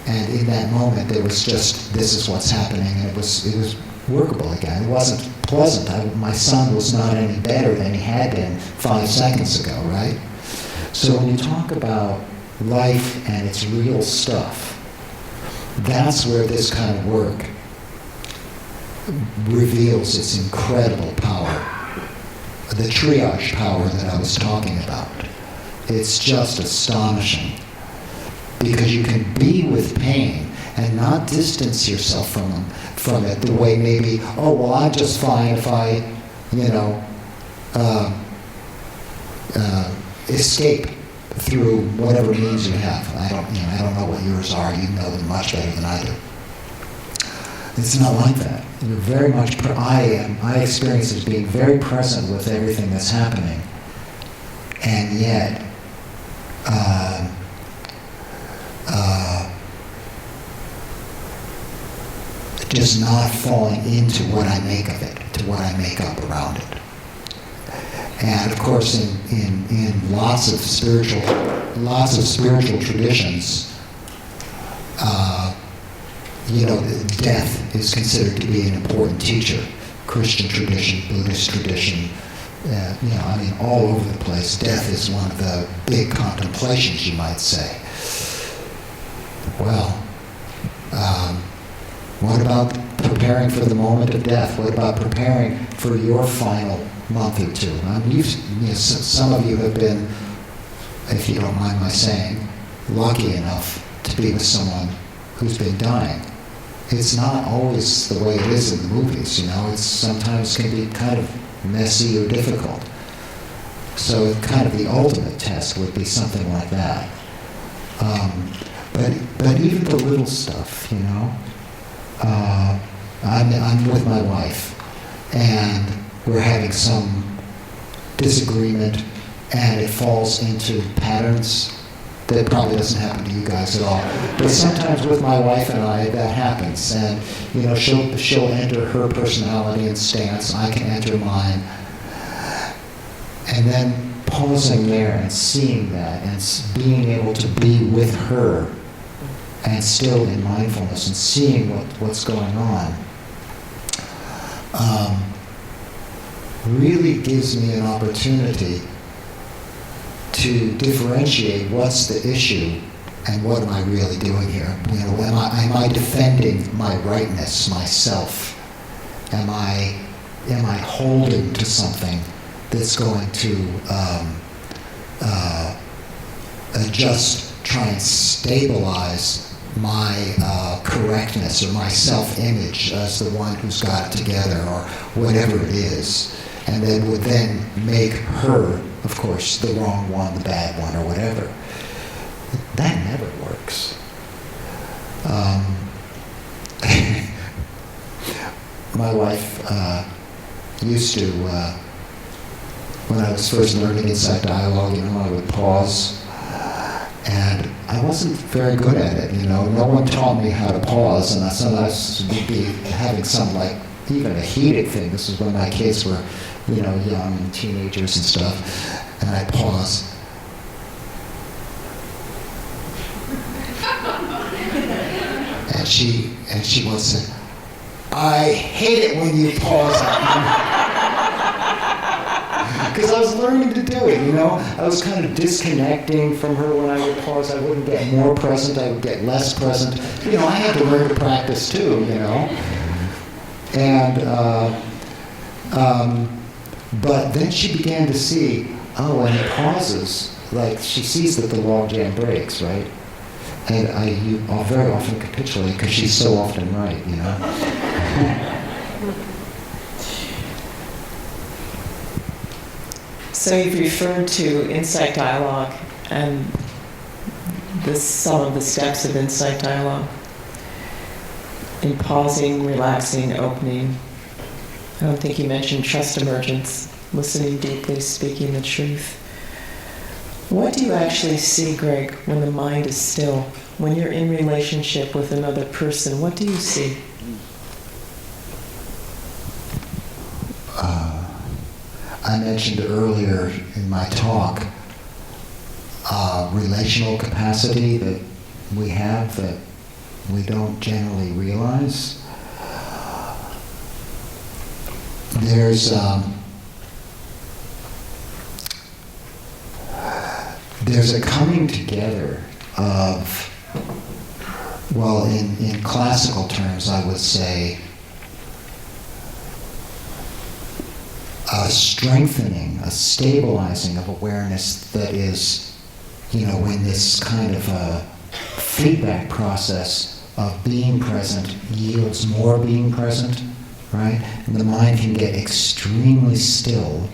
And in that moment, there was just, this is what's happening, and it was workable again. It wasn't pleasant. My son was not any better than he had been 5 seconds ago, right? So when you talk about life and its real stuff, that's where this kind of work reveals its incredible power. The triage power that I was talking about. It's just astonishing. Because you can be with pain and not distance yourself from it the way maybe, oh, well, I'm just fine if I, escape through whatever means you have. I don't know what yours are. You know them much better than I do. It's not like that. You're very much, I experience as being very present with everything that's happening, and yet, just not falling into what I make of it, to what I make up around it. And of course, in lots of spiritual traditions, death is considered to be an important teacher. Christian tradition, Buddhist tradition, all over the place. Death is one of the big contemplations, you might say. Well, what about preparing for the moment of death? What about preparing for your final month or two? Some of you have been, if you don't mind my saying, lucky enough to be with someone who's been dying. It's not always the way it is in the movies, It sometimes can be kind of messy or difficult. So kind of the ultimate test would be something like that. But even the little stuff, I'm with my wife, and we're having some disagreement, and it falls into patterns. That probably doesn't happen to you guys at all. But sometimes with my wife and I, that happens. And, she'll enter her personality and stance, I can enter mine. And then pausing there and seeing that and being able to be with her and still in mindfulness and seeing what's going on really gives me an opportunity to differentiate what's the issue and what am I really doing here. Am I defending my rightness, myself? Am I holding to something that's going to just try and stabilize my correctness or my self-image as the one who's got it together or whatever it is, and then would then make her, of course, the wrong one, the bad one, or whatever. That never works. My wife used to, when I was first learning insight dialogue, I would pause, and I wasn't very good at it, No one taught me how to pause, and I sometimes would be having some, even a heated thing. This was when my kids were, young and teenagers and stuff, and I'd pause. And she once said, "I hate it when you pause." Because I was learning to do it, I was kind of disconnecting from her when I would pause. I wouldn't get more present, I would get less present. I had to learn to practice too, And, but then she began to see, when he pauses, she sees that the logjam breaks, right? And I'll very often capitulate because she's so often right, So you've referred to insight dialogue and some of the steps of insight dialogue. In pausing, relaxing, opening. I don't think you mentioned trust emergence, listening deeply, speaking the truth. What do you actually see, Greg, when the mind is still? When you're in relationship with another person, what do you see? I mentioned earlier in my talk relational capacity that we have that we don't generally realize. There's a coming together of, well, in classical terms, I would say, a strengthening, a stabilizing of awareness that is, when this kind of a feedback process of being present yields more being present, right? And the mind can get extremely still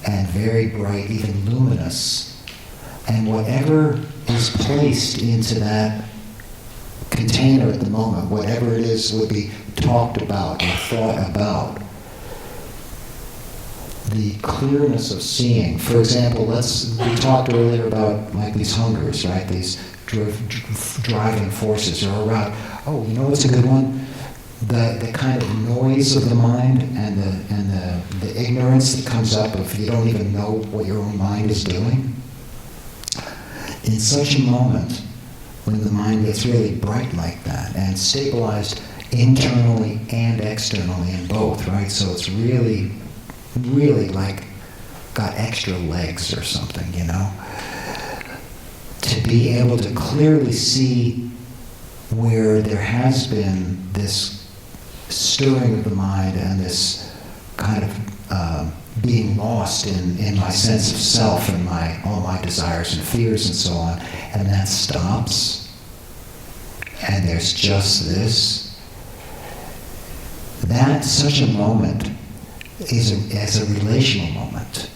and very bright, even luminous. And whatever is placed into that container at the moment, whatever it is would be talked about or thought about. The clearness of seeing. For example, we talked earlier about like these hungers, right? These driving forces are around. Oh, you know what's a good one? The kind of noise of the mind and the ignorance that comes up if you don't even know what your own mind is doing. In such a moment, when the mind gets really bright like that and stabilized internally and externally in both, right? So it's really like got extra legs or something, you know? To be able to clearly see where there has been this stirring of the mind and this kind of being lost in my sense of self and all my desires and fears and so on, and that stops, and there's just this. That, such a moment, as a relational moment,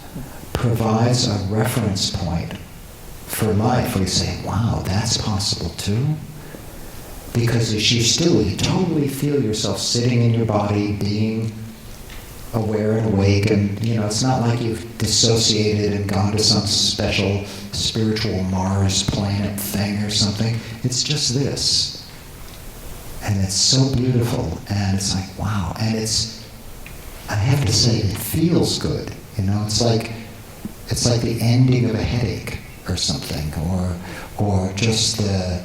provides a reference point for life where you say, wow, that's possible too. Because you totally feel yourself sitting in your body, being aware and awake, and it's not like you've dissociated and gone to some special spiritual Mars planet thing or something. It's just this. And it's so beautiful, and it's like, wow. And I have to say, it feels good. It's like the ending of a headache or something, or just the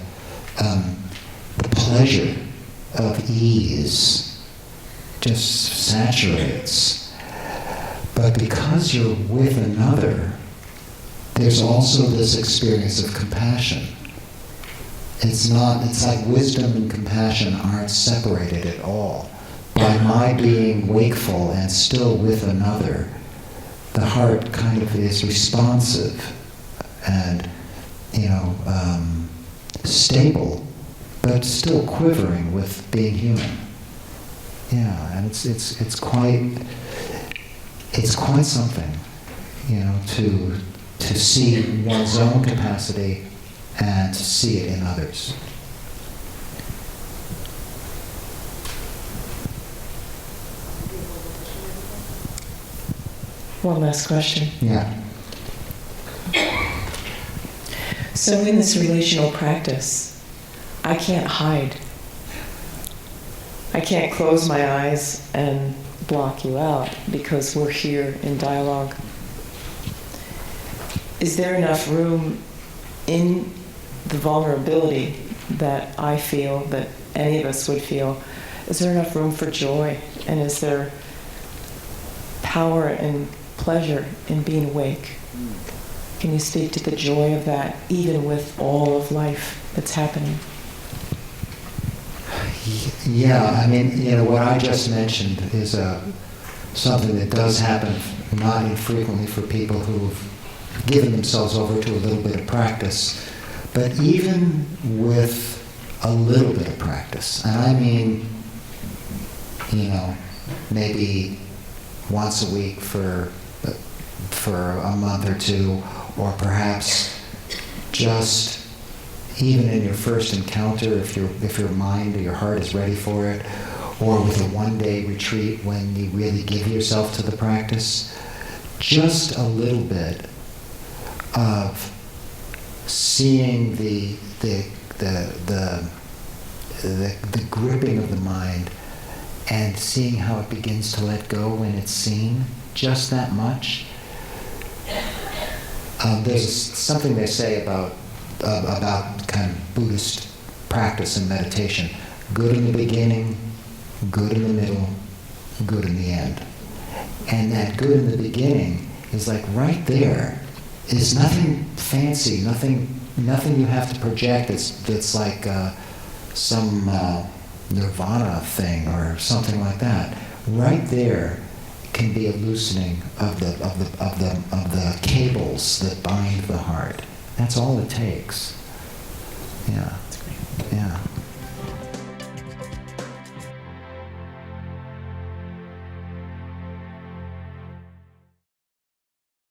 pleasure of ease just saturates. But because you're with another, there's also this experience of compassion. It's like wisdom and compassion aren't separated at all. By my being wakeful and still with another, the heart kind of is responsive and, stable, but still quivering with being human. Yeah, and it's quite something, to see one's own capacity and to see it in others. One last question. Yeah. So in this relational practice, I can't hide. I can't close my eyes and block you out because we're here in dialogue. Is there enough room in the vulnerability that I feel, that any of us would feel? Is there enough room for joy? And is there power and pleasure in being awake? Can you speak to the joy of that, even with all of life that's happening? Yeah, what I just mentioned is something that does happen not infrequently for people who've given themselves over to a little bit of practice. But even with a little bit of practice, and I mean, maybe once a week for a month or two, or perhaps just even in your first encounter, if your mind or your heart is ready for it, or with a one-day retreat when you really give yourself to the practice, just a little bit of seeing the gripping of the mind and seeing how it begins to let go when it's seen, just that much. There's something they say about kind of Buddhist practice and meditation. Good in the beginning, good in the middle, good in the end. And that good in the beginning is like right there. Is nothing fancy, nothing you have to project. It's like some nirvana thing or something like that. Right there can be a loosening of the cables that bind the heart. That's all it takes. Yeah.